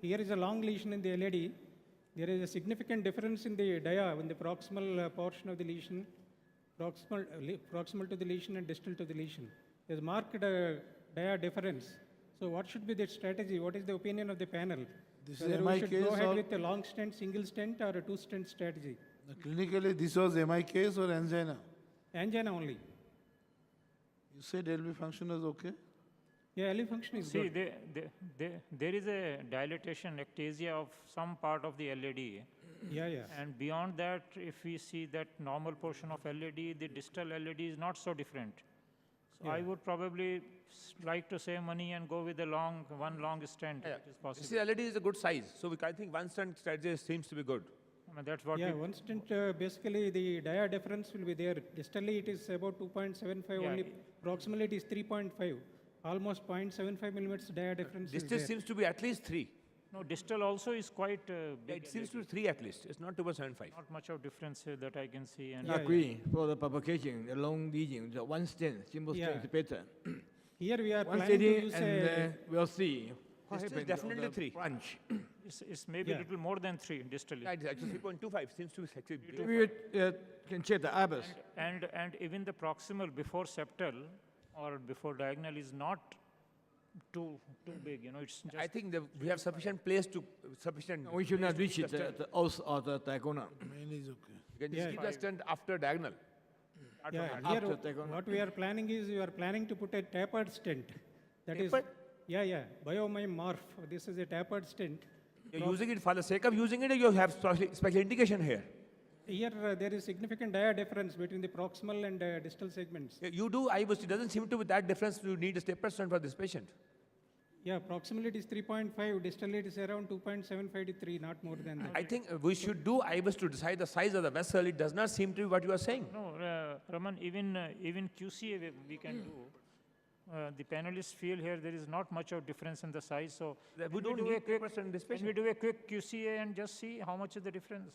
here is a long lesion in the LED. There is a significant difference in the dia, in the proximal portion of the lesion, proximal to the lesion and distal to the lesion. There's marked dia difference. So what should be the strategy? What is the opinion of the panel? This Whether is we MI should case go ahead or with a long stent, single stent, or a two stent strategy? clinically this was MI case or angina? Angina only. You said LV function is okay? Yeah, LV function is See, good. there is a dilatation, ectasia of some part of the LAD. Yeah, yeah. And beyond that, if we see that normal portion of LAD, the distal LAD is not so different. So I would probably like to save money and go with a one long stent, if it is possible. See, LED is a good size, so I think one stent strategy seems to be good. I mean, that's what Yeah, we, one stent, basically the dia difference will be there. Distally it is about 2.75, Yeah. only proximally it is 3.5. Almost 0.75 millimeters dia difference is Distance there. seems to be at least 3. no, distal also is quite big. It seems to be 3 at least. It's not 2.75. Not much of difference that I can see. And Yeah, Agree. For the publication, the long lesion, the one stent, simple stent Yeah. is better. Here we are One planning to steady, use and a, we'll see what This is happens. definitely on the 3. branch. it's maybe a Yeah. little more than 3 distally. Yeah, it is actually 3.25. Seems to be actually big. We can check the IBIS. And even the proximal before septal or before diagonal is not too big, it's just. I think we have sufficient place to sufficient. We should not place reach to it, keep the stent. the os or the diagonal. Main is okay. You can just Yeah. keep the stent after diagonal. yeah, After here diagonal. what we are planning is we are planning to put a tapered stent. That is, Tapered? yeah, Biomime Morph. This is a tapered stent. You're using it for the sake of using it, or you have special indication here? Here there is significant dia difference between the proximal and distal segments. You do IBUS. It doesn't seem to be that difference. You need a tapered stent for this patient. Yeah, proximally it is 3.5, distally it is around 2.75 to 3, not more than that. I think we should do IBUS to decide the size of the vessel. It does not seem to be what you are saying. No, Raman, even QCA we can do. The panelists feel here there is not much of difference in the size, so We don't do a need quick, tapered stent in this can we patient. do a quick QCA and just see how much is the difference?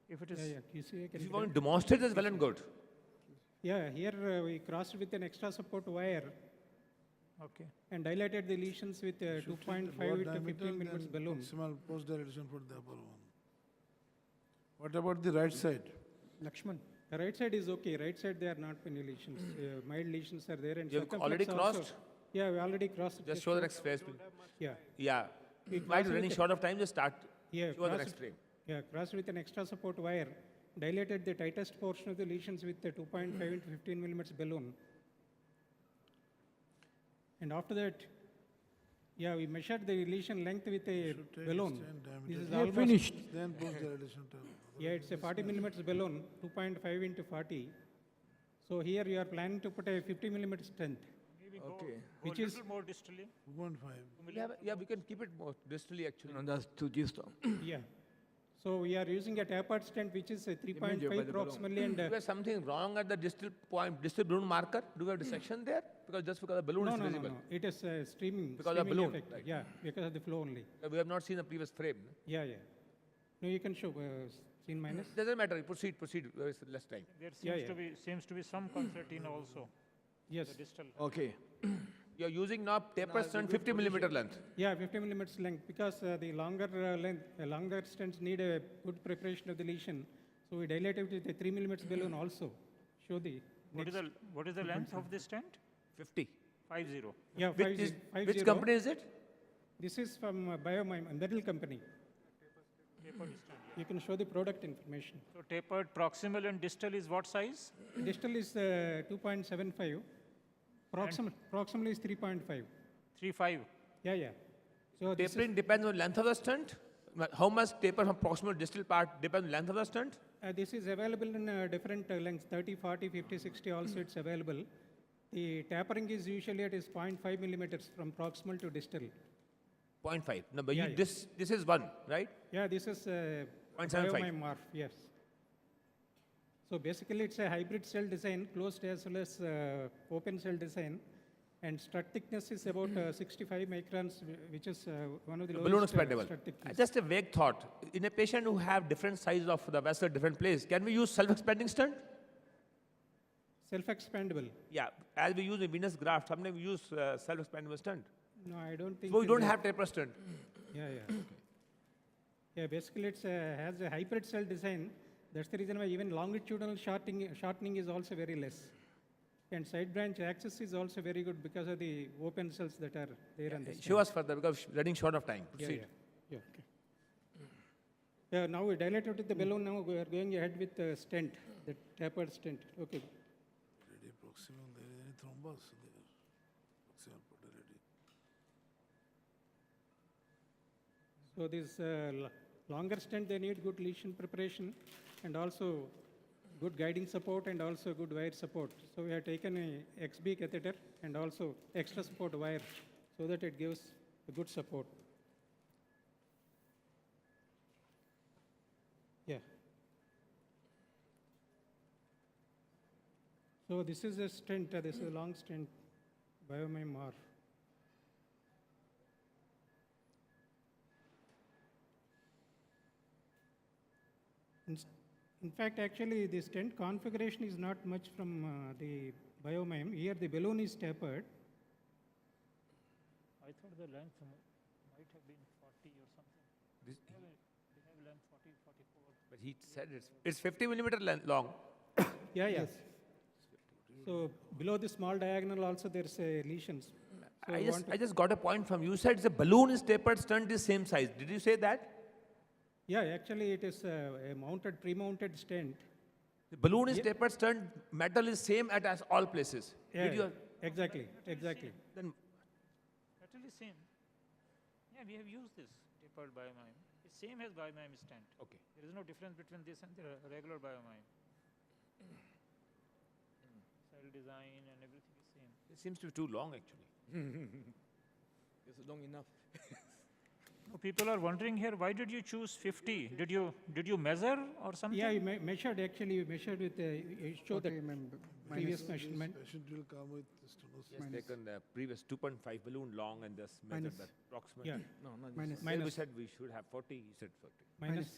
If it is, Yeah, QCA can If you be want done. to demonstrate this, well and good. Yeah, here we crossed with an extra support wire okay. and dilated the lesions with 2.5 Broad to diameter, 15 millimeters then balloon. Maximal post dilation for the upper one. What about the right side? Lakshman, the right side is okay. Right side there are not many lesions. Mild lesions are there. And You have circumflex already also- crossed? Yeah, we already crossed. Just show the next phase. Please. Yeah, Yeah. We Might cross be running with short of time, just start. yeah. Show the cross next it- frame. Yeah, crossed with an extra support wire. Dilated the tightest portion of the lesions with the 2.5 into 15 millimeters balloon. And after that, yeah, we measured the lesion length with a Should take balloon. stent diameter. This is We have almost, finished. Then post dilation. yeah, it's a 40 millimeters balloon, 2.5 into 40. So here you are planning to put a 50 millimeter stent. Maybe Okay. go Which a is- little more distally. 2.5. Yeah, we can keep it more distally actually. No, that's too distal. Yeah. So we are using a tapered stent which is a measure by 3.5 the balloon. proximally and Do we have something wrong at the distal point, distal balloon marker? Do we have dissection there? Because just because the balloon no, is no, no, visible. no. It is streaming. Because of streaming balloon, effect. right. Yeah, because of the flow only. We have not seen the previous frame. Yeah, yeah. No, you can show scene minus. Doesn't matter. Proceed. There is less time. There Yeah, seems to be some concertina also, Yes. the distal. Okay. You are using now taper stent 50 millimeter length. Yeah, 50 millimeters length because the longer longer stents need a good preparation of the lesion. So we dilate it with a 3 millimeters balloon also. Show the What is the length of this stent? 50. 50. yeah, Which company is it? This is from Biomime, Metal Company. Tapered stent. You can show the product information. So tapered proximal and distal is what size? Distal is 2.75. Proximal is 3.5. 3.5. Yeah, yeah. So this is, Tapering depends on length of the stent. How much taper from proximal distal part depends on length of the stent? this is available in different lengths, 30, 40, 50, 60 also it's available. The tapering is usually at is 0.5 millimeters from proximal to distal. 0.5. No, but Yeah, you, yeah. this is 1, right? Yeah, this is 0.75. Biomime Morph, yes. So basically it's a hybrid cell design, closed as well as open cell design. And strut thickness is about 65 microns, which is one of the Balloon lowest expandable. strut thickness. Just a vague thought. In a patient who have different size of the vessel, different place, can we use self-expanding stent? Self-expandable. Yeah, as we use in venous graft, sometimes we use self-expandable stent. No, I don't think. So we in don't the- have taper stent. Yeah, yeah. Yeah, basically it's has a hybrid cell design. That's the reason why even longitudinal shortening is also very less. And side branch access is also very good because of the open cells that are there on the Show us further because we're running short of time. Yeah, Proceed. yeah, okay. Yeah, now we dilated with the balloon, now we are going ahead with the stent, the tapered stent. Okay. Ready proximal, there is any thrombus there? Proximal portality. So this longer stent, they need good lesion preparation and also good guiding support and also good wire support. So we have taken a XB catheter and also extra support wire so that it gives a good support. Yeah. So this is a stent, this is a long stent, Biomime R. In fact, actually, the stent configuration is not much from the Biomime. Here, the balloon is tapered. I thought the length might have been 40 or something. This- They have length 40, 44. But he said it's 50 millimeter long. Yeah, yeah. So below the small diagonal also there's a lesions. So I just got a point from you. You said the balloon is tapered, stent is same size. Did you say that? yeah, actually it is a mounted, pre-mounted stent. The balloon is tapered, stent metal is same at as all places. Yeah, Did you? exactly, exactly. Then Totally same. Yeah, we have used this tapered biomime. It's same as biomime stent. okay. There is no difference between this and the regular biomime. Cell design and everything is same. It seems to be too long actually. It's long enough. No, people are wondering here, why did you choose 50? Did you measure or something? Yeah, you measured actually, you measured with, you show the previous measurement. Patient will come with stenosis. He has taken the previous 2.5 balloon long and just measured the approximate. Yeah, No, not minus, this. Then we minus, said we should have 40. He said 40. minus.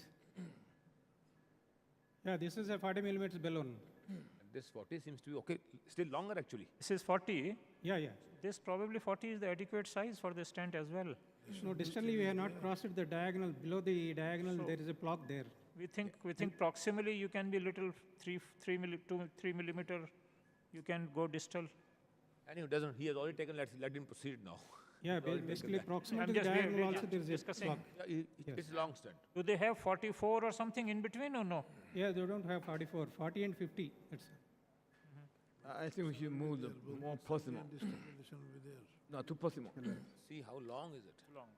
Yeah, this is a 40 millimeters balloon. And this 40 seems to be okay. Still longer actually. This is 40. Yeah, yeah. This probably 40 is the adequate size for the stent as well. No, distally we have not crossed the diagonal. Below the diagonal, there is a block there. We think proximally you can be little 3 millimeter. You can go distal. And he doesn't. He has already taken. Let him proceed now. Yeah, basically proximal I'm to the just- diagonal we're also there is a discussing. block. Yeah, Yes. It's long stent. Do they have 44 or something in between or no? Yeah, they don't have 44, 40 and 50. That's I think we should move the more proximal. Discrimination will be there. No, too proximal. See how long is it? Too long.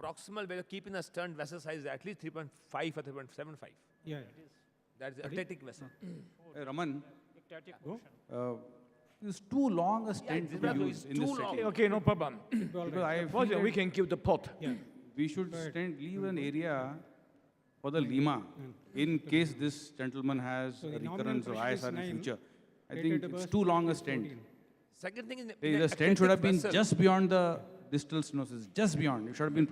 Proximal, where you're keeping a stent vessel size is at least 3.5 or 3.75. yeah. That's the atletic vessel. Hey, Raman, Ectatic Go. portion. it's too long a stent this to is use in this too long. setting. Okay, no problem. All Because right. I feel Fortunately, we that can keep the pot. Yeah, we should leave an area for the lima in case this gentleman has So a the nominal recurrence of pressure is ISR in 9, future. I rated think above it's too long a 14. stent. Second thing is The stent should have been just beyond the distal stenosis, just beyond. It should have been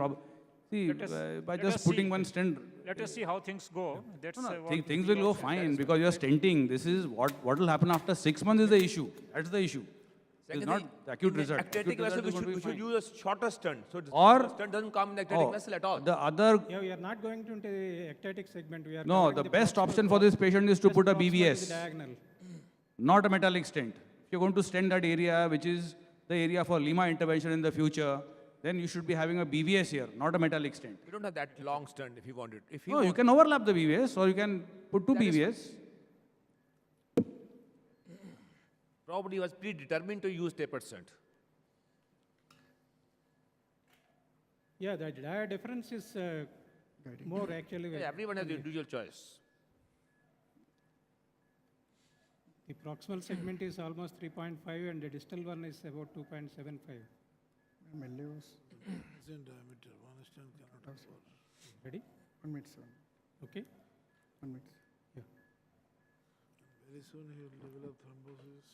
See, Let us- by let just us putting see. one stent, Let us see how things go. That's what things we will go also fine because you're stenting. This is what will happen after 6 months is the issue. That's the issue. It's not the acute result. Ectatic Acute vessel, result we is going to should, be we should fine. use a shorter stent. So the Or- stent doesn't come in the ectatic Oh, vessel at all. the other Yeah, we are not going into the ectatic segment. We are No, covering the best proximal option for this patient is to just put a proximal to the BVS, diagonal. not a metallic stent. If you're going to stent that area, which is the area for lima intervention in the future, then you should be having a BVS here, not a metallic stent. We don't have that long stent if you want it. If you No, you want, can overlap the BVS or you can put two BVS. probably was predetermined to use tapered stent. Yeah, the dia difference is more actually. Yeah, everyone has the individual choice. The proximal segment is almost 3.5 and the distal one is about 2.75. It's in diameter. One stent cannot cover. Ready? 1 minute, sir. Okay. 1 minute. Very soon he will develop thrombosis,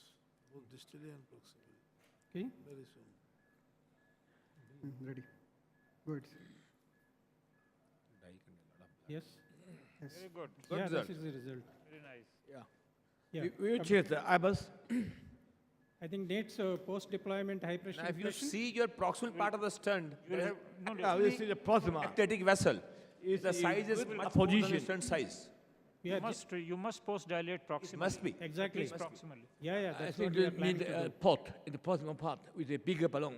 both distally and proximally. Okay. Very soon. Ready. Good. Yes. Yes. Very good. Good yeah, result. this is the result. Very nice. Yeah. Yeah. We will check the IBUS. I think needs post-deployment high pressure. Now, if you impression. see your proximal part of the stent, You will there is have, no, Yeah, no, this is the proximal. ectatic vessel. It's The size is with much more than the opposition. stunt size. Yeah, You must post dilate proximally. Must be. exactly. At least proximally. Yeah, yeah, I that's think what we are you planning need to a do. pot, in the possible pot, with a bigger balloon.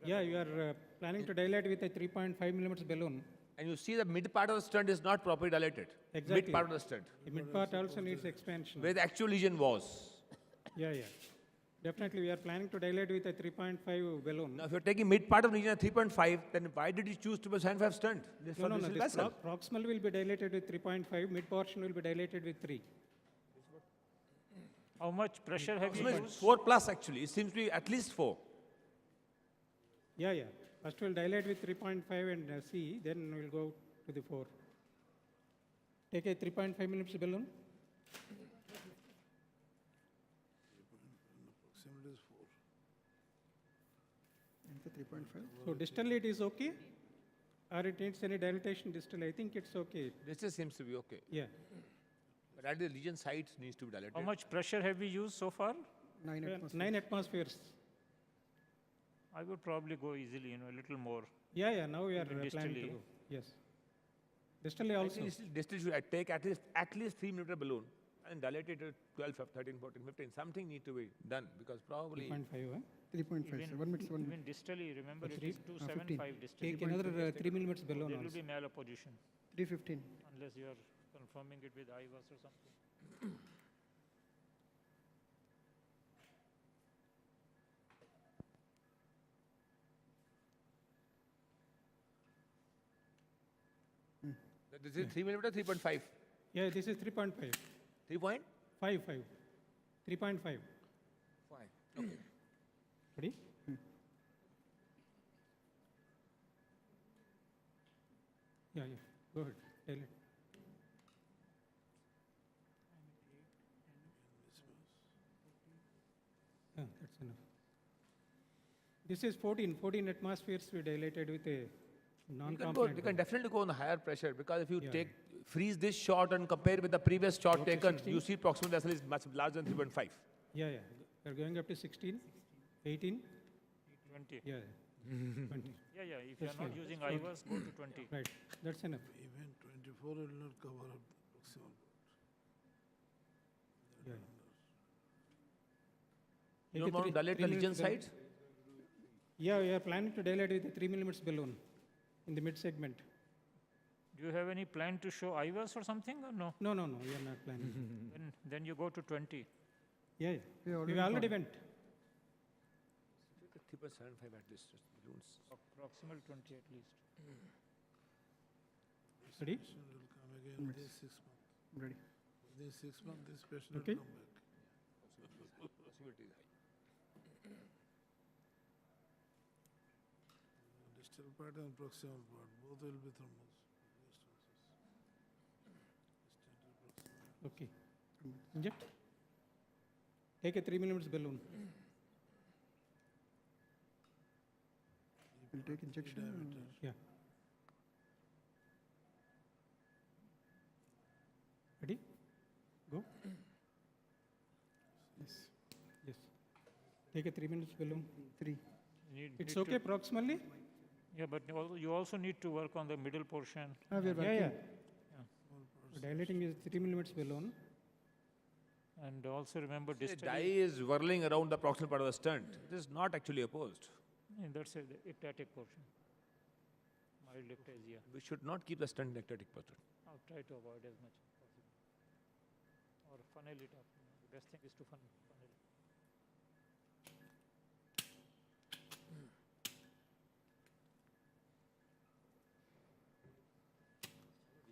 Yeah, you are planning to dilate with a 3.5 millimeters balloon. And you see the mid part of the stunt is not properly dilated. Exactly. Mid part of the stunt, The mid part also needs expansion. where the actual lesion was. Yeah, yeah. Definitely, we are planning to dilate with a 3.5 balloon. Now, if you're taking mid part of the lesion at 3.5, then why did you choose to be 75 stunt? This No, no, no, this this vessel. proximal will be dilated with 3.5, mid portion will be dilated with 3. How much pressure have you It's used? 4 plus actually. It seems to be at least 4. Yeah, yeah. First we'll dilate with 3.5 and see, then we'll go to the 4. Take a 3.5 millimeters balloon. Proximal is 4. Enter 3.5. So distally it is okay? Or it needs any dilatation distally? I think it's okay. This just seems to be okay. Yeah. But at the lesion site needs to be dilated. How much pressure have we used so far? 9 atmosphere. 9 atmospheres. I would probably go easily, a little more. Yeah, yeah, now we are Even planning to distally. go. Yes. Distally I also. think distal should take at least 3 millimeter balloon and dilate it to 12, 13, 14, 15. Something need to be done because probably 3.5, huh? 3.5, Even, 7 minutes, 1 minute. even distally, remember it three- is 275 distally. Take another 3 millimeters balloon There will also. be malapposition 315. unless you are confirming it with IVAS or something. this is 3 millimeter, 3.5. Yeah, this is 3.5. 3 point? 5, 5. 3.5. Fine. Okay. Ready? Yeah, yeah. Go ahead. Dilate. Yeah, that's enough. This is 14 atmospheres we dilated with a You non-compliant. can definitely go on the higher pressure because if you Yeah. take freeze this shot and compare with the previous shot Go up to taken, 16. you see proximal vessel is much larger than 3.5. Yeah, yeah. We're going up to 16, 18. 20. Yeah, yeah. 20. Yeah, yeah. If you That's are not fine. using IVAS, go to 20. Right. That's enough. Even 24 will not cover up the proximal part. Yeah. yeah. You Take don't a want to dilate the lesion millimeters balloon. sites? Yeah, we are planning to dilate with a 3 millimeters balloon in the mid segment. Do you have any plan to show IVAS or something or no? No, no, no, we are not planning. Then you go to 20. Yeah, yeah. We We already already gone. went. 3.75 at least. Balloons. Proximal 20 at least. Ready? Patient will come again this 6 months. I'm ready. This 6 months, this patient Okay. will come back. Possibility is high. Distal part and proximal part, both will be thrombus. Okay. Inject. Take a 3 millimeters balloon. We'll take injection. and- Yeah. Ready? Go. Yes. Yes. Take a 3 minutes balloon. 3. It's Need okay to- proximally? Yeah, but you also need to work on the middle portion. Ah, we are Yeah, working. yeah. Dilating is 3 millimeters balloon. And also remember The distally. dye is whirling around the proximal part of the stunt. It is not actually opposed. That's the ectatic portion. Mild ectasia. We should not keep the stunt in ectatic position. I'll try to avoid as much as possible. Or funnel it up. The best thing is to funnel it.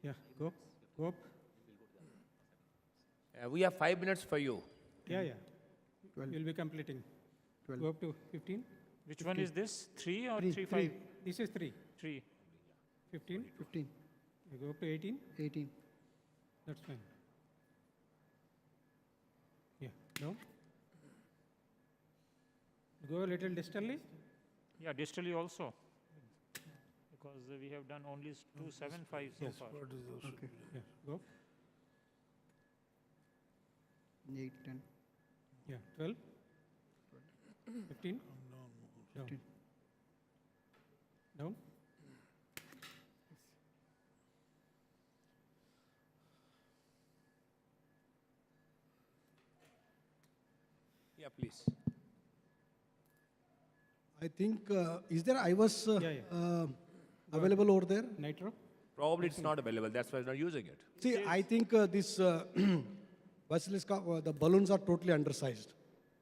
Yeah, go. Go up. We have 5 minutes for you. Yeah, yeah. 12. You'll be completing. 12. Go up to 15. Which one is this? 3 or Three, 3, three. 5? This is 3. 3. 15. 15. You go up to 18. 18. That's fine. Yeah, down. Go a little distally. Yeah, distally also. Because we have done only 275 so Yes. far. Part is also. Okay. Yeah, go. 8, 10. Yeah, 12. 15. Down. 15. Down. Yeah, please. I think, is there IVAS Yeah, available over there? Nitro? Probably it's not available, that's why I'm not using it. See, I think this Basiliska, the balloons are totally undersized.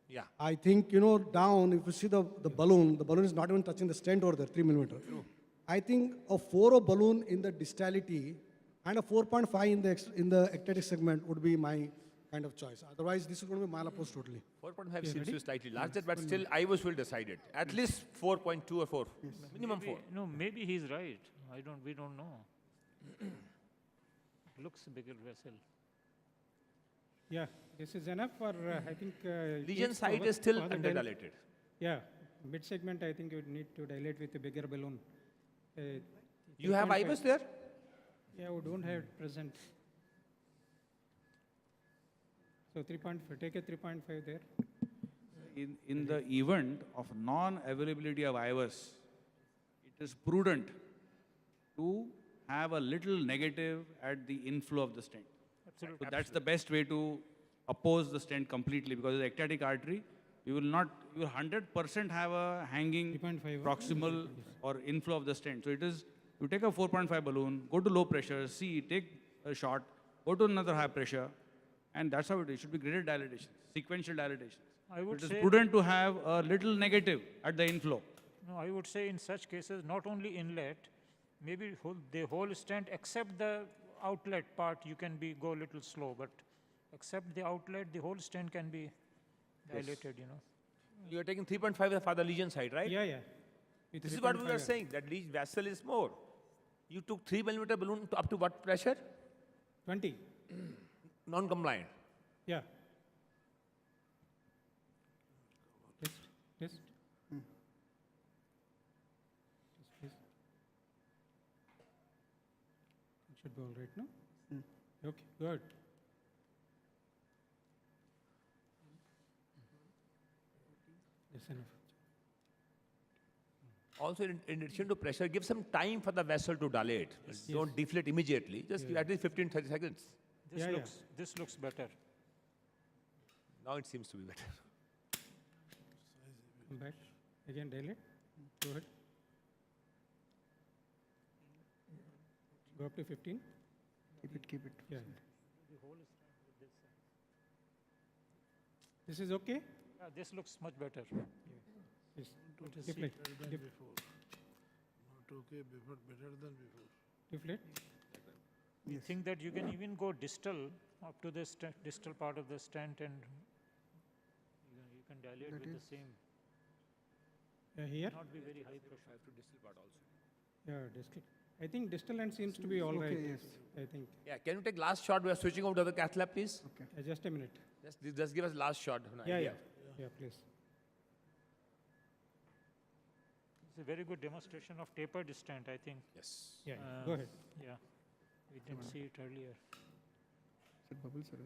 Yeah. I think, down, if you see the balloon is not even touching the stent over there, 3 millimeter. I think a 4 balloon in the distality and a 4.5 in the ectatic segment would be my kind of choice. Otherwise, this is going to be milepost totally. 4.5 seems to be slightly larger, but still IVOS will decide it. At least 4.2 or 4, minimum 4. No, maybe he's right. We don't know. Looks bigger vessel. Yeah, this is enough for, I think. Lesion each site cover- is still for the del- underdilated. Yeah, mid-segment, I think you would need to dilate with a bigger balloon. You have 3.5. IVOS there? Yeah, we don't have it present. So 3.5, take a 3.5 there. In the event of non-availability of IVUS, it is prudent to have a little negative at the inflow of the stent. Absolutely. So that's the best way to oppose the stent completely, because the ectatic artery, you will 100% have a hanging 3.5 proximal or inflow of the stent. So it is, you take a 4.5 balloon, go to low pressure, see, take a shot, go to another high pressure, and that's how it is. It should be graded dilatation, sequential dilatation. I would It is say- prudent to have a little negative at the inflow. No, I would say in such cases, not only inlet, maybe the whole stent, except the outlet part, you can go a little slow, but except the outlet, the whole stent can be dilated, You're taking 3.5 for the lesion side, right? Yeah, yeah. With This is what we 3.5. were saying, that vessel is more. You took 3 millimeter balloon to up to what pressure? 20, Non-compliant. yeah. Test. Test. It should be all right, no? Okay, good. That's enough. Also, in addition to pressure, give some time for the vessel to dilate. Don't deflate immediately. Just give at least 15, 30 seconds. This looks better. Now it seems to be better. Come back. Again, dilate. Go ahead. Go up to 15. Keep it. Yeah. This is okay? Yeah, this looks much better. Yes. Let us Deflate. Better than before. Not okay, better than before. Deflate. We think that you can even go distal up to the distal part of the stent, and you can dilate with the same, Here? not be very high pressure. Yeah, distal. I think distal end seems to be all right. Okay, yes. I think. Yeah, can you take last shot? We are switching over to the cath lab, please. Just a minute. Just give us last shot. of an Yeah, idea. yeah. Yeah, please. It's a very good demonstration of tapered stent, I think. Yes. Yeah, go ahead. Yeah, we didn't see it earlier. Is it bubbles or?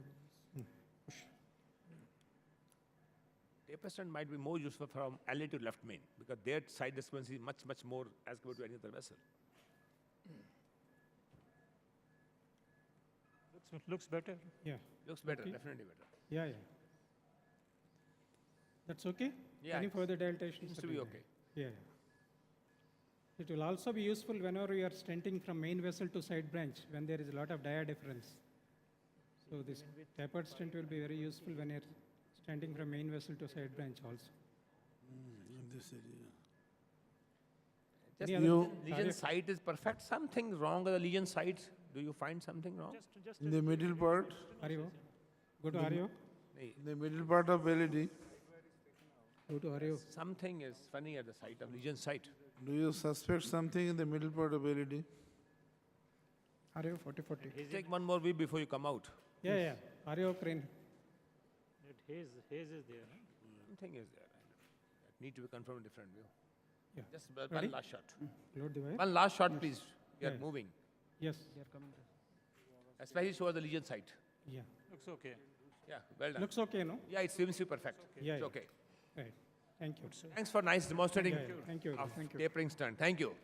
Taper stent might be more useful from alley to left main, because their side discrepancy is much, much more as compared to any other vessel. Looks better. Yeah, Looks better, Okay. definitely better. yeah. That's okay? Yeah, Any it further dilatation? Seems to be okay. Yeah. It will also be useful whenever you are stenting from main vessel to side branch, when there is a lot of dia difference. So this tapered stent will be very useful when you're stenting from main vessel to side branch also. In this area. Just Any other- lesion site is perfect. Something wrong with the lesion site? Do you find something wrong? Just In the middle part, Ario, go to Ario, in the middle part of LED, go to Ario. Something is funny at the site of lesion site. do you suspect something in the middle part of LED? RAO 4040. Take one more week before you come out. Yeah, yeah, Ario crane. that haze is there. Huh? Something is there. That need to be confirmed in different view. Yeah. Just Ready? one last shot. Load the wire. One last shot, please. We are Yeah. moving. Yes, Especially towards the lesion site. yeah. Looks okay. Yeah, well done. Looks okay, no? Yeah, it seems to be perfect. Yeah, It's yeah. okay. Right. Thank you. Thanks for nice demonstrating Yeah, yeah. Thank you. of tapering stunt. Thank you.